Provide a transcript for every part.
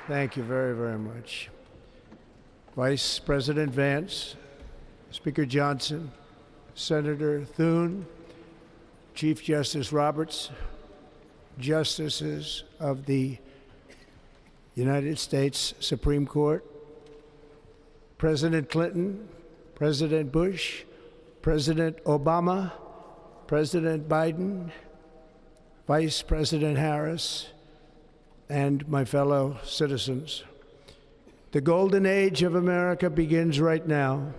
Thank you very, very much. Vice President Vance, Speaker Johnson, Senator Thune, Chief Justice Roberts, Justices of the United States Supreme Court, President Clinton, President Bush, President Obama, President Biden, Vice President Harris, and my fellow citizens. The golden age of America begins right now.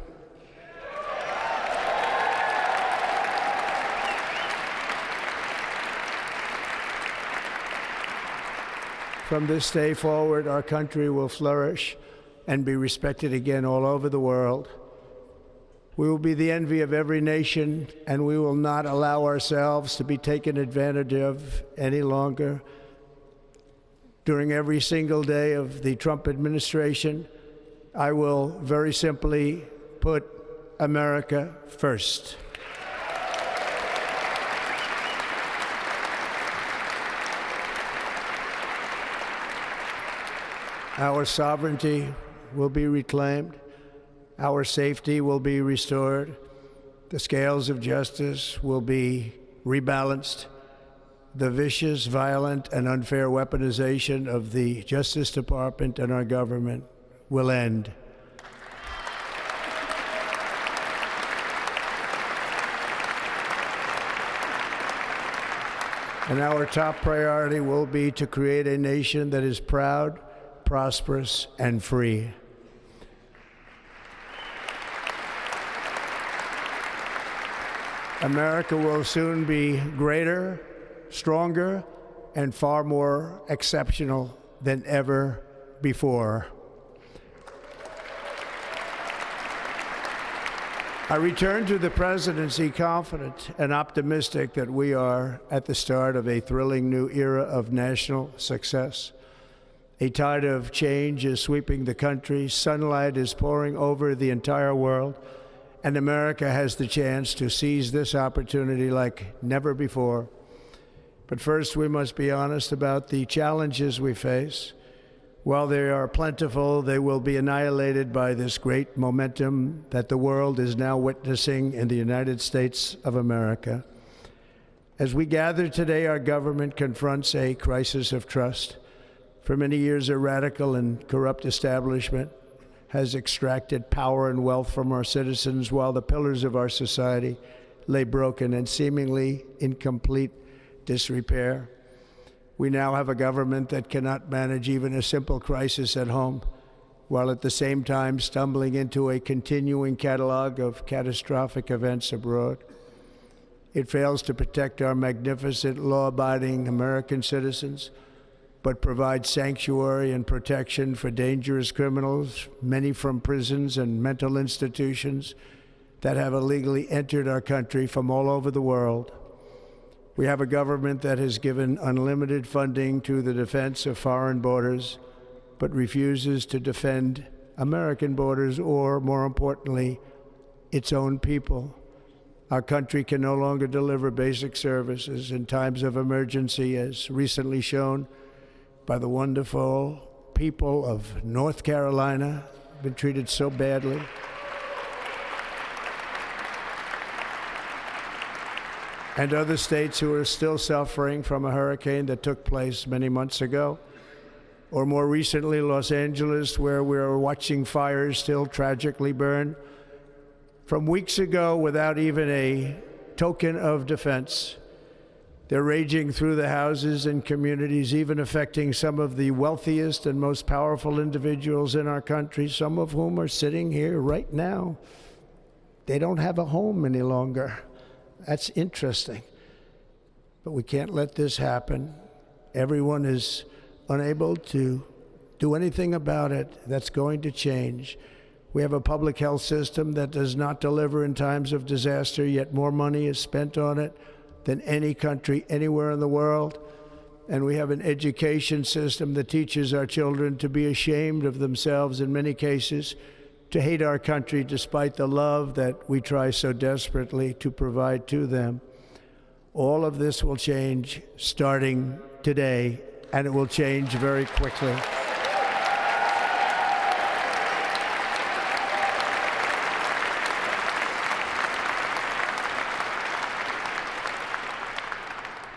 From this day forward, our country will flourish and be respected again all over the world. We will be the envy of every nation, and we will not allow ourselves to be taken advantage of any longer. During every single day of the Trump administration, I will very simply put America first. Our sovereignty will be reclaimed. Our safety will be restored. The scales of justice will be rebalanced. The vicious, violent, and unfair weaponization of the Justice Department and our government will end. And our top priority will be to create a nation that is proud, prosperous, and free. America will soon be greater, stronger, and far more exceptional than ever before. I return to the presidency confident and optimistic that we are at the start of a thrilling new era of national success. A tide of change is sweeping the country, sunlight is pouring over the entire world, and America has the chance to seize this opportunity like never before. But first, we must be honest about the challenges we face. While they are plentiful, they will be annihilated by this great momentum that the world is now witnessing in the United States of America. As we gather today, our government confronts a crisis of trust. For many years, a radical and corrupt establishment has extracted power and wealth from our citizens while the pillars of our society lay broken and seemingly in complete disrepair. We now have a government that cannot manage even a simple crisis at home, while at the same time stumbling into a continuing catalog of catastrophic events abroad. It fails to protect our magnificent, law-abiding American citizens, but provides sanctuary and protection for dangerous criminals, many from prisons and mental institutions that have illegally entered our country from all over the world. We have a government that has given unlimited funding to the defense of foreign borders, but refuses to defend American borders or, more importantly, its own people. Our country can no longer deliver basic services in times of emergency, as recently shown by the wonderful people of North Carolina, been treated so badly. And other states who are still suffering from a hurricane that took place many months ago. Or more recently, Los Angeles, where we're watching fires still tragically burn from weeks ago without even a token of defense. They're raging through the houses and communities, even affecting some of the wealthiest and most powerful individuals in our country, some of whom are sitting here right now. They don't have a home any longer. That's interesting. But we can't let this happen. Everyone is unable to do anything about it. That's going to change. We have a public health system that does not deliver in times of disaster, yet more money is spent on it than any country anywhere in the world. And we have an education system that teaches our children to be ashamed of themselves in many cases, to hate our country despite the love that we try so desperately to provide to them. All of this will change starting today, and it will change very quickly.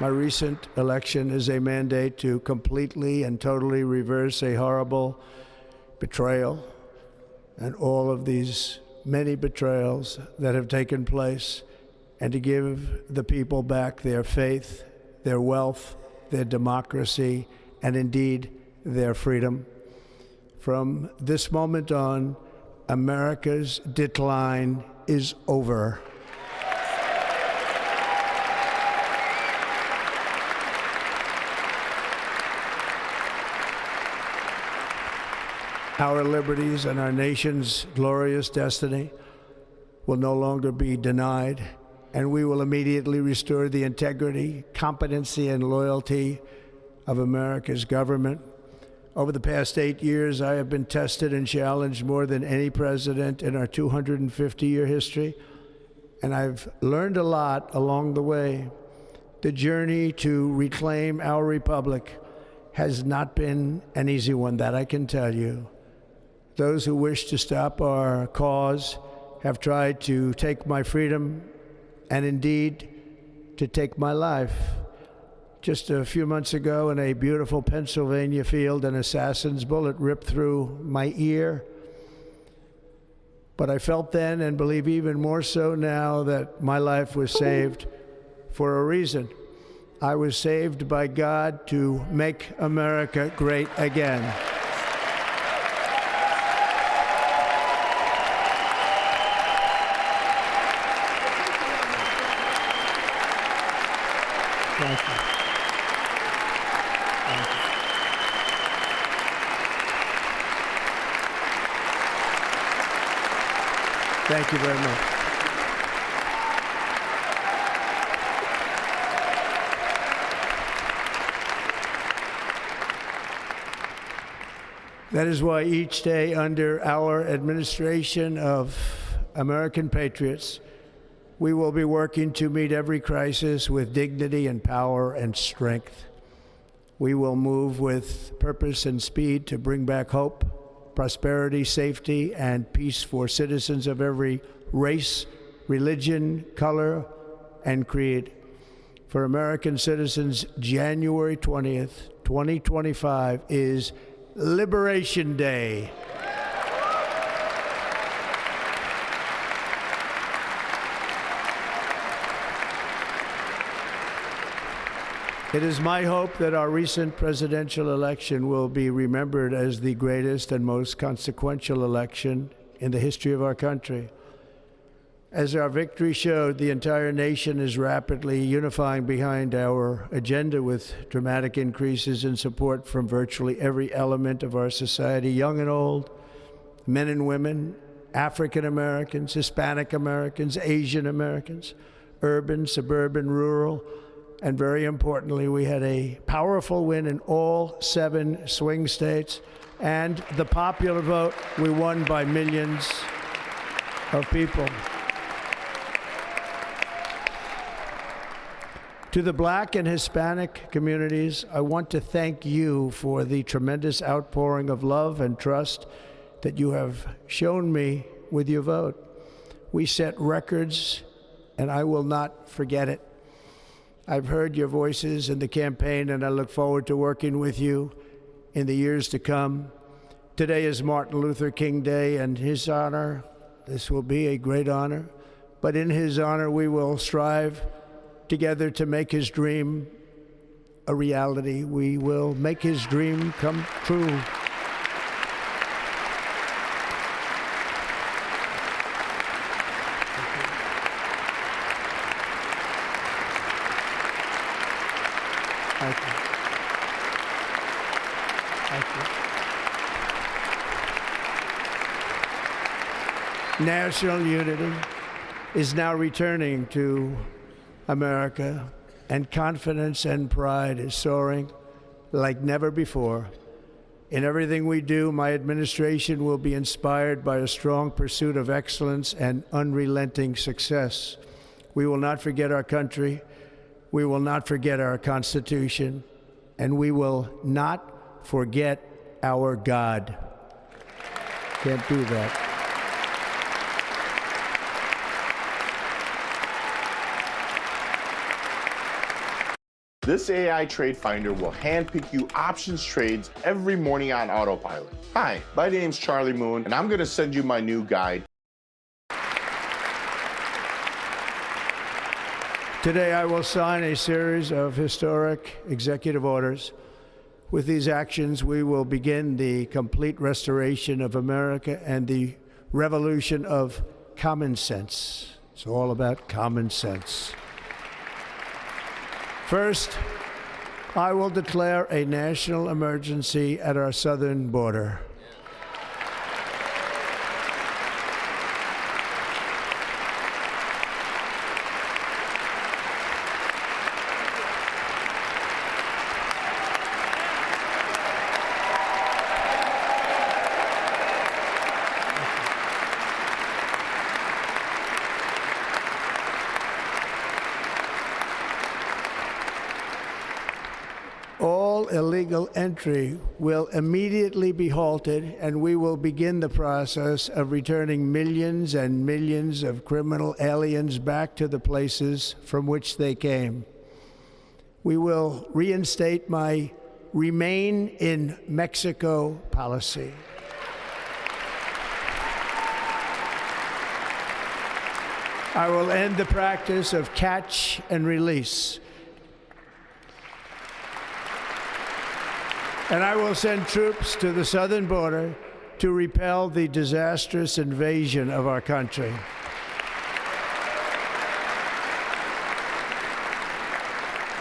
My recent election is a mandate to completely and totally reverse a horrible betrayal and all of these many betrayals that have taken place, and to give the people back their faith, their wealth, their democracy, and indeed their freedom. From this moment on, America's decline is over. Our liberties and our nation's glorious destiny will no longer be denied, and we will immediately restore the integrity, competency, and loyalty of America's government. Over the past 8 years, I have been tested and challenged more than any president in our 250-year history, and I've learned a lot along the way. The journey to reclaim our republic has not been an easy one, that I can tell you. Those who wish to stop our cause have tried to take my freedom and indeed to take my life. Just a few months ago in a beautiful Pennsylvania field, an assassin's bullet ripped through my ear. But I felt then, and believe even more so now, that my life was saved for a reason. I was saved by God to make America great again. Thank you. Thank you. Thank you very much. That is why each day under our administration of American patriots, we will be working to meet every crisis with dignity and power and strength. We will move with purpose and speed to bring back hope, prosperity, safety, and peace for citizens of every race, religion, color, and creed. For American citizens, January 20th, 2025 is Liberation Day. It is my hope that our recent presidential election will be remembered as the greatest and most consequential election in the history of our country. As our victory showed, the entire nation is rapidly unifying behind our agenda with dramatic increases in support from virtually every element of our society, young and old, men and women, African Americans, Hispanic Americans, Asian Americans, urban, suburban, rural, and very importantly, we had a powerful win in all 7 swing states, and the popular vote, we won by millions of people. To the Black and Hispanic communities, I want to thank you for the tremendous outpouring of love and trust that you have shown me with your vote. We set records, and I will not forget it. I've heard your voices in the campaign, and I look forward to working with you in the years to come. Today is Martin Luther King Day, and his honor, this will be a great honor, but in his honor we will strive together to make his dream a reality. We will make his dream come true. Thank you. Thank you. National unity is now returning to America, and confidence and pride is soaring like never before. In everything we do, my administration will be inspired by a strong pursuit of excellence and unrelenting success. We will not forget our country. We will not forget our Constitution, and we will not forget our God. Can't do that. This AI Trade Finder will handpick you options trades every morning on autopilot. Hi, my name's Charlie Moon, and I'm going to send you my new guide. Today, I will sign a series of historic executive orders. With these actions, we will begin the complete restoration of America and the revolution of common sense. It's all about common sense. First, I will declare a national emergency at our southern border. All illegal entry will immediately be halted, and we will begin the process of returning millions and millions of criminal aliens back to the places from which they came. We will reinstate my Remain in Mexico policy. I will end the practice of catch and release. And I will send troops to the southern border to repel the disastrous invasion of our country.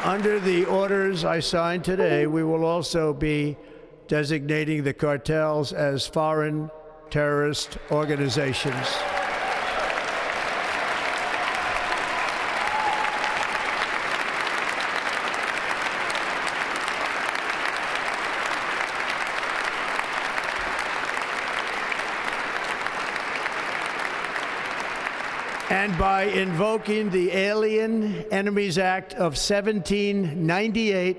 Under the orders I signed today, we will also be designating the cartels as foreign terrorist organizations. And by invoking the Alien Enemies Act of 1798,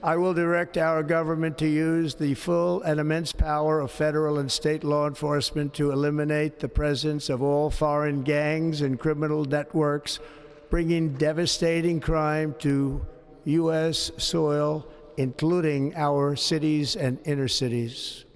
I will direct our government to use the full and immense power of federal and state law enforcement to eliminate the presence of all foreign gangs and criminal networks, bringing devastating crime to U.S. soil, including our cities and inner cities.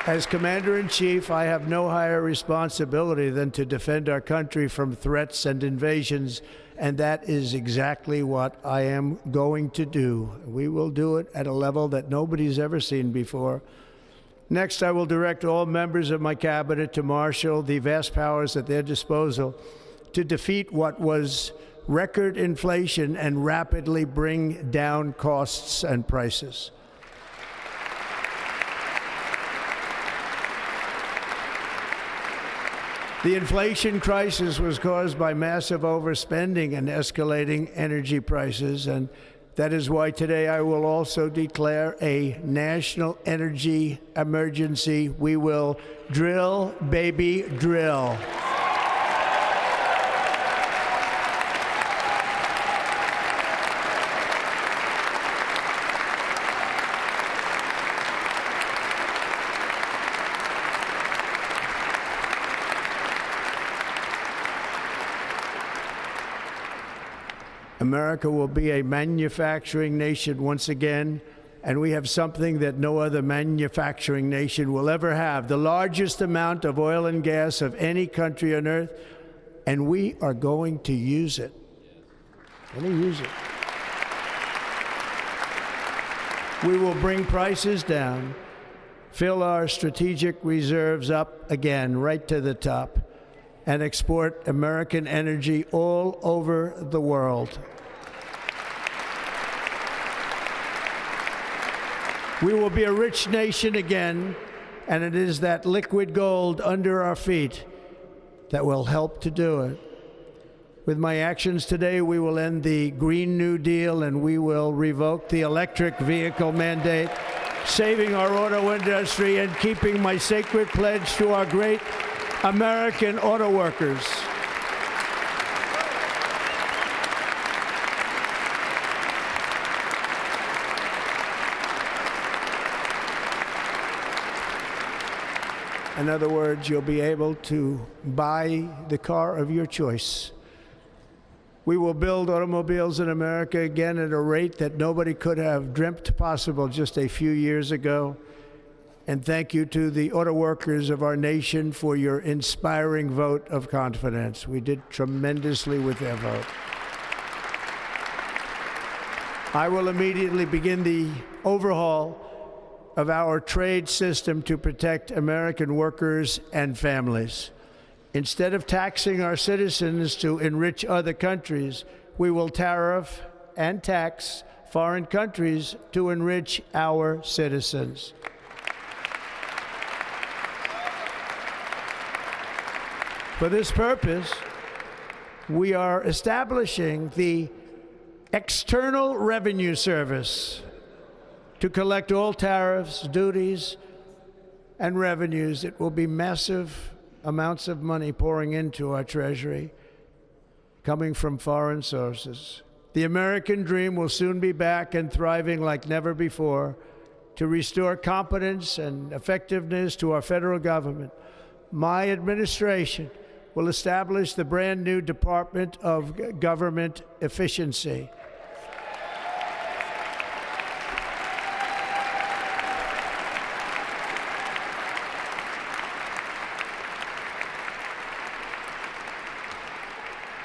As Commander-in-Chief, I have no higher responsibility than to defend our country from threats and invasions, and that is exactly what I am going to do. We will do it at a level that nobody's ever seen before. Next, I will direct all members of my cabinet to marshal the vast powers at their disposal to defeat what was record inflation and rapidly bring down costs and prices. The inflation crisis was caused by massive overspending and escalating energy prices, and that is why today I will also declare a national energy emergency. We will drill, baby, drill. America will be a manufacturing nation once again, and we have something that no other manufacturing nation will ever have, the largest amount of oil and gas of any country on earth, and we are going to use it. We will bring prices down, fill our strategic reserves up again, right to the top, and export American energy all over the world. We will be a rich nation again, and it is that liquid gold under our feet that will help to do it. With my actions today, we will end the Green New Deal, and we will revoke the electric vehicle mandate, saving our auto industry and keeping my sacred pledge to our great American auto workers. In other words, you'll be able to buy the car of your choice. We will build automobiles in America again at a rate that nobody could have dreamt possible just a few years ago. And thank you to the auto workers of our nation for your inspiring vote of confidence. We did tremendously with their vote. I will immediately begin the overhaul of our trade system to protect American workers and families. Instead of taxing our citizens to enrich other countries, we will tariff and tax foreign countries to enrich our citizens. For this purpose, we are establishing the External Revenue Service to collect all tariffs, duties, and revenues. It will be massive amounts of money pouring into our treasury, coming from foreign sources. The American dream will soon be back and thriving like never before to restore competence and effectiveness to our federal government. My administration will establish the brand new Department of Government Efficiency.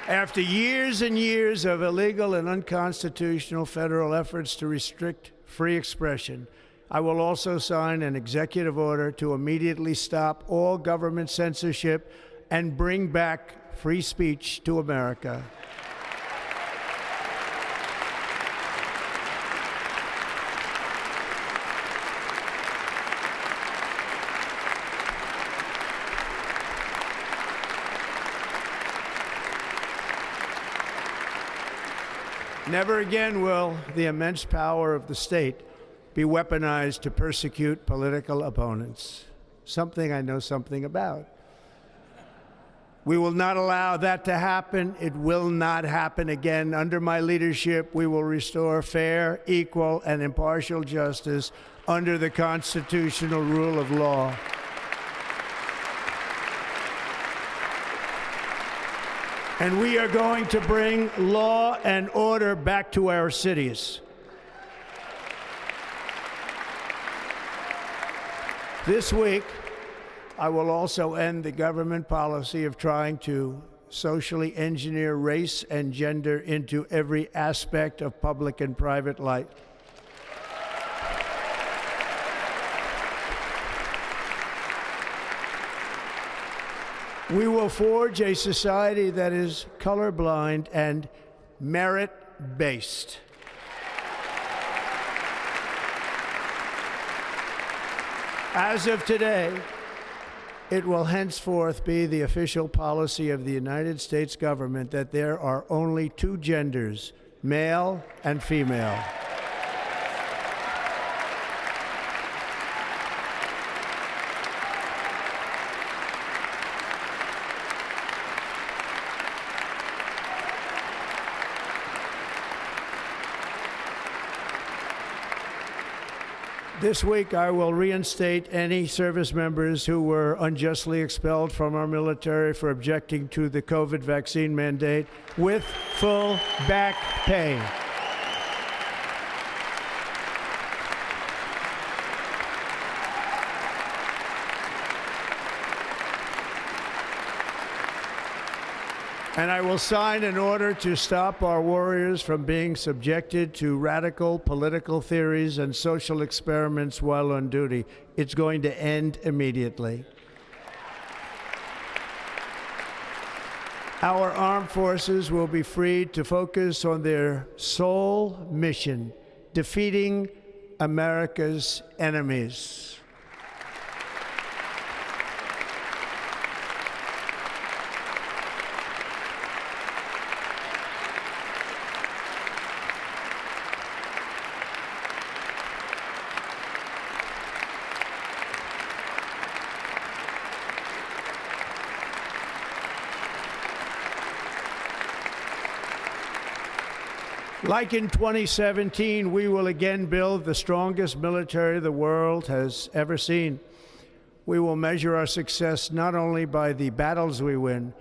After years and years of illegal and unconstitutional federal efforts to restrict free expression, I will also sign an executive order to immediately stop all government censorship and bring back free speech to America. Never again will the immense power of the state be weaponized to persecute political opponents, something I know something about. We will not allow that to happen. It will not happen again. Under my leadership, we will restore fair, equal, and impartial justice under the constitutional rule of law. And we are going to bring law and order back to our cities. This week, I will also end the government policy of trying to socially engineer race and gender into every aspect of public and private life. We will forge a society that is colorblind and merit-based. As of today, it will henceforth be the official policy of the United States government that there are only two genders, male and female. This week, I will reinstate any service members who were unjustly expelled from our military for objecting to the COVID vaccine mandate with full back pay. And I will sign an order to stop our warriors from being subjected to radical political theories and social experiments while on duty. It's going to end immediately. Our armed forces will be freed to focus on their sole mission, defeating America's enemies. Like in 2017, we will again build the strongest military the world has ever seen. We will measure our success not only by the battles we win,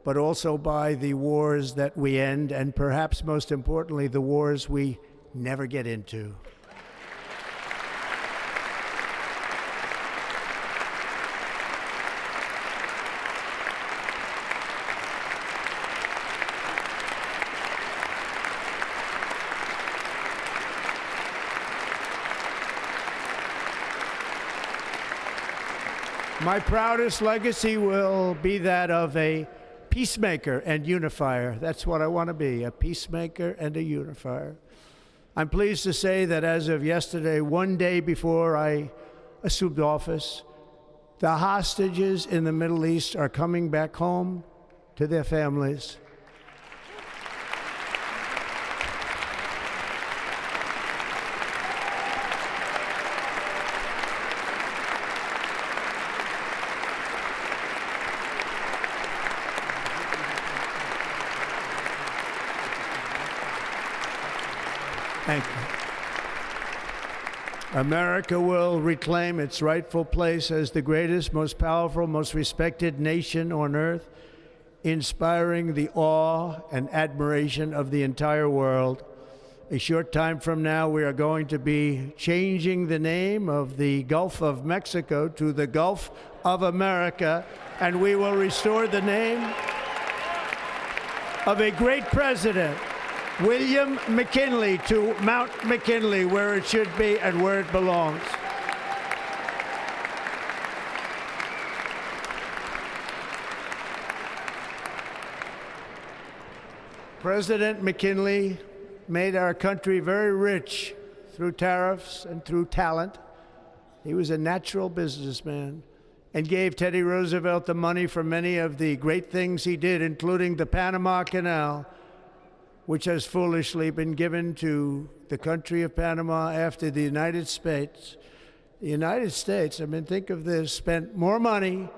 but also by the wars that we end, and perhaps most importantly, the wars we never get into. My proudest legacy will be that of a peacemaker and unifier. That's what I want to be, a peacemaker and a unifier. I'm pleased to say that as of yesterday, one day before I assumed office, the hostages in the Middle East are coming back home to their families. Thank you. America will reclaim its rightful place as the greatest, most powerful, most respected nation on earth, inspiring the awe and admiration of the entire world. A short time from now, we are going to be changing the name of the Gulf of Mexico to the Gulf of America, and we will restore the name of a great president, William McKinley, to Mount McKinley, where it should be and where it belongs. President McKinley made our country very rich through tariffs and through talent. He was a natural businessman and gave Teddy Roosevelt the money for many of the great things he did, including the Panama Canal, which has foolishly been given to the country of Panama after the United States. The United States, I mean, think of this, spent more money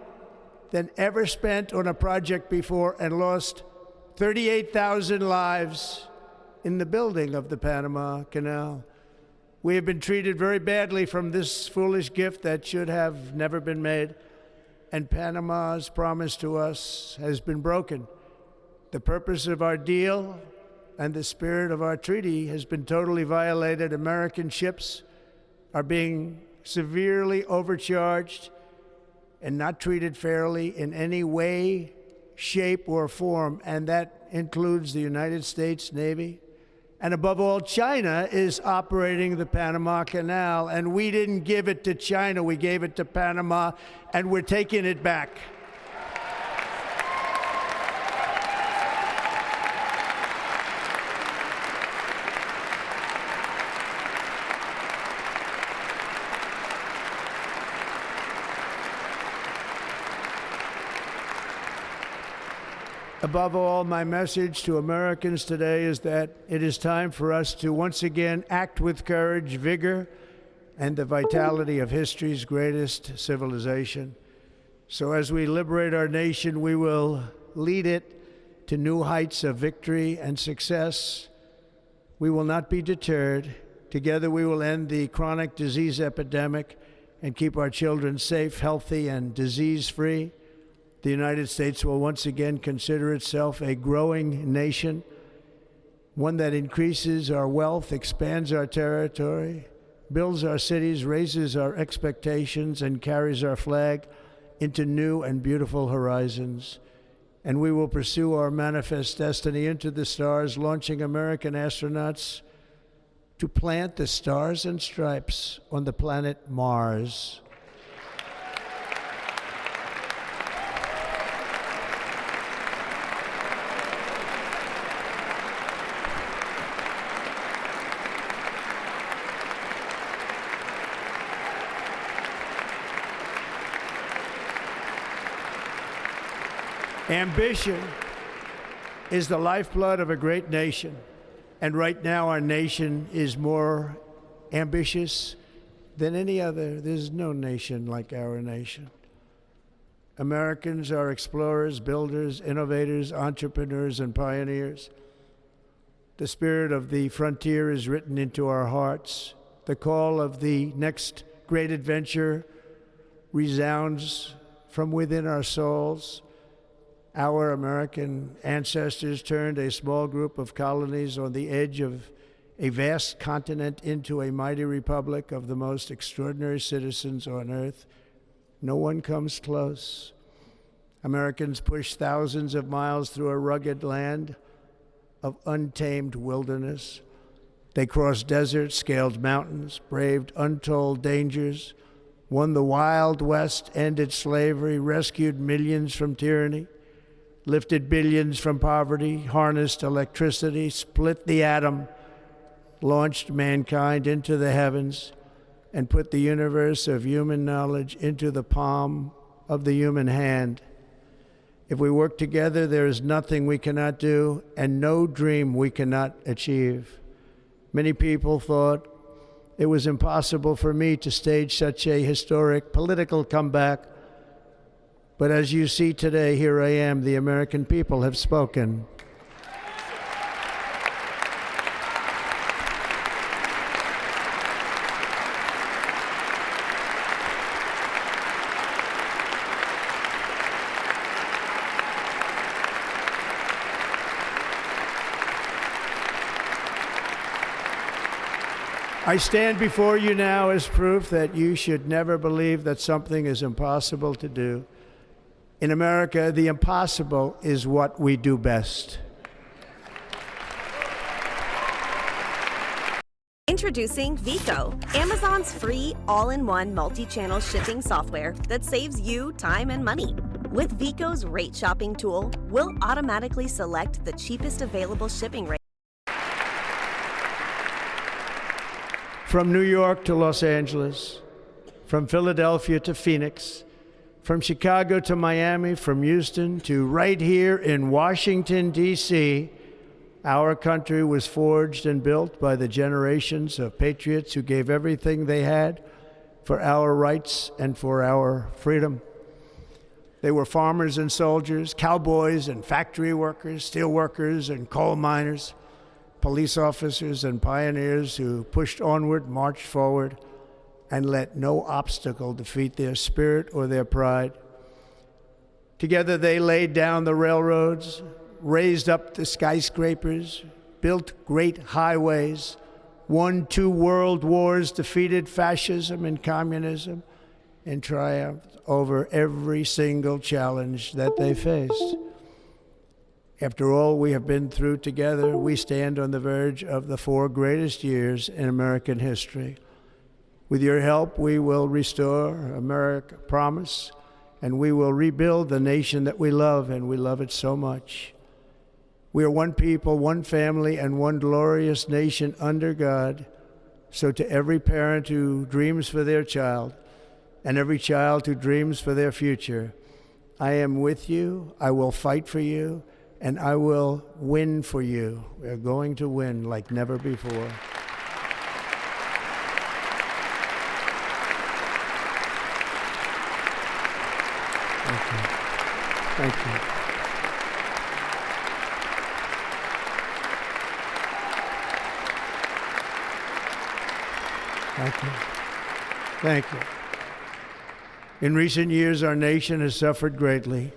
than ever spent on a project before and lost 38,000 lives in the building of the Panama Canal. We have been treated very badly from this foolish gift that should have never been made, and Panama's promise to us has been broken. The purpose of our deal and the spirit of our treaty has been totally violated. American ships are being severely overcharged and not treated fairly in any way, shape, or form, and that includes the United States Navy. And above all, China is operating the Panama Canal, and we didn't give it to China, we gave it to Panama, and we're taking it back. Above all, my message to Americans today is that it is time for us to once again act with courage, vigor, and the vitality of history's greatest civilization. So as we liberate our nation, we will lead it to new heights of victory and success. We will not be deterred. Together we will end the chronic disease epidemic and keep our children safe, healthy, and disease-free. The United States will once again consider itself a growing nation, one that increases our wealth, expands our territory, builds our cities, raises our expectations, and carries our flag into new and beautiful horizons. And we will pursue our manifest destiny into the stars, launching American astronauts to plant the stars and stripes on the planet Mars. Ambition is the lifeblood of a great nation, and right now our nation is more ambitious than any other. There's no nation like our nation. Americans are explorers, builders, innovators, entrepreneurs, and pioneers. The spirit of the frontier is written into our hearts. The call of the next great adventure resounds from within our souls. Our American ancestors turned a small group of colonies on the edge of a vast continent into a mighty republic of the most extraordinary citizens on earth. No one comes close. Americans pushed thousands of miles through a rugged land of untamed wilderness. They crossed deserts, scaled mountains, braved untold dangers, won the Wild West, ended slavery, rescued millions from tyranny, lifted billions from poverty, harnessed electricity, split the atom, launched mankind into the heavens, and put the universe of human knowledge into the palm of the human hand. If we work together, there is nothing we cannot do and no dream we cannot achieve. Many people thought it was impossible for me to stage such a historic political comeback. But as you see today, here I am. The American people have spoken. I stand before you now as proof that you should never believe that something is impossible to do. In America, the impossible is what we do best. Introducing Vico, Amazon's free all-in-one multi-channel shipping software that saves you time and money. With Vico's rate shopping tool, we'll automatically select the cheapest available shipping rate. From New York to Los Angeles, from Philadelphia to Phoenix, from Chicago to Miami, from Houston to right here in Washington, D.C., our country was forged and built by the generations of patriots who gave everything they had for our rights and for our freedom. They were farmers and soldiers, cowboys and factory workers, steel workers and coal miners, police officers and pioneers who pushed onward, marched forward, and let no obstacle defeat their spirit or their pride. Together they laid down the railroads, raised up the skyscrapers, built great highways, won 2 world wars, defeated fascism and communism, and triumphed over every single challenge that they faced. After all we have been through together, we stand on the verge of the 4 greatest years in American history. With your help, we will restore America promise, and we will rebuild the nation that we love, and we love it so much. We are one people, one family, and one glorious nation under God. So to every parent who dreams for their child, and every child who dreams for their future, I am with you, I will fight for you, and I will win for you. We are going to win like never before. Thank you. Thank you. Thank you. Thank you. In recent years, our nation has suffered greatly,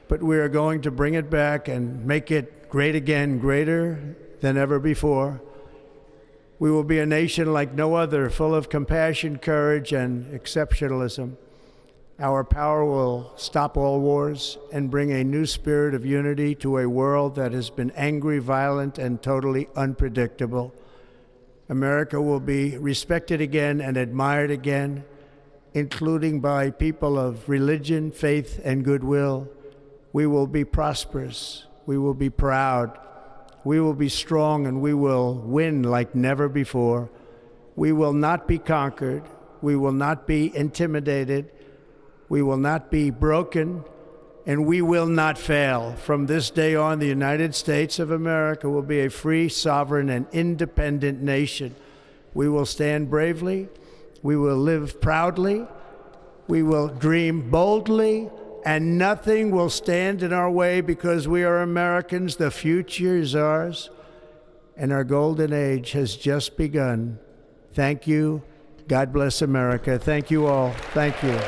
but we are going to bring it back and make it great again, greater than ever before. We will be a nation like no other, full of compassion, courage, and exceptionalism. Our power will stop all wars and bring a new spirit of unity to a world that has been angry, violent, and totally unpredictable. America will be respected again and admired again, including by people of religion, faith, and goodwill. We will be prosperous. We will be proud. We will be strong, and we will win like never before. We will not be conquered. We will not be intimidated. We will not be broken, and we will not fail. From this day on, the United States of America will be a free, sovereign, and independent nation. We will stand bravely. We will live proudly. We will dream boldly, and nothing will stand in our way because we are Americans. The future is ours, and our golden age has just begun. Thank you. God bless America. Thank you all. Thank you.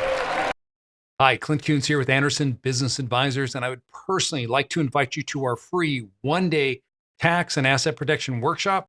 Hi, Clint Kuhns here with Anderson Business Advisors, and I would personally like to invite you to our free one-day tax and asset protection workshop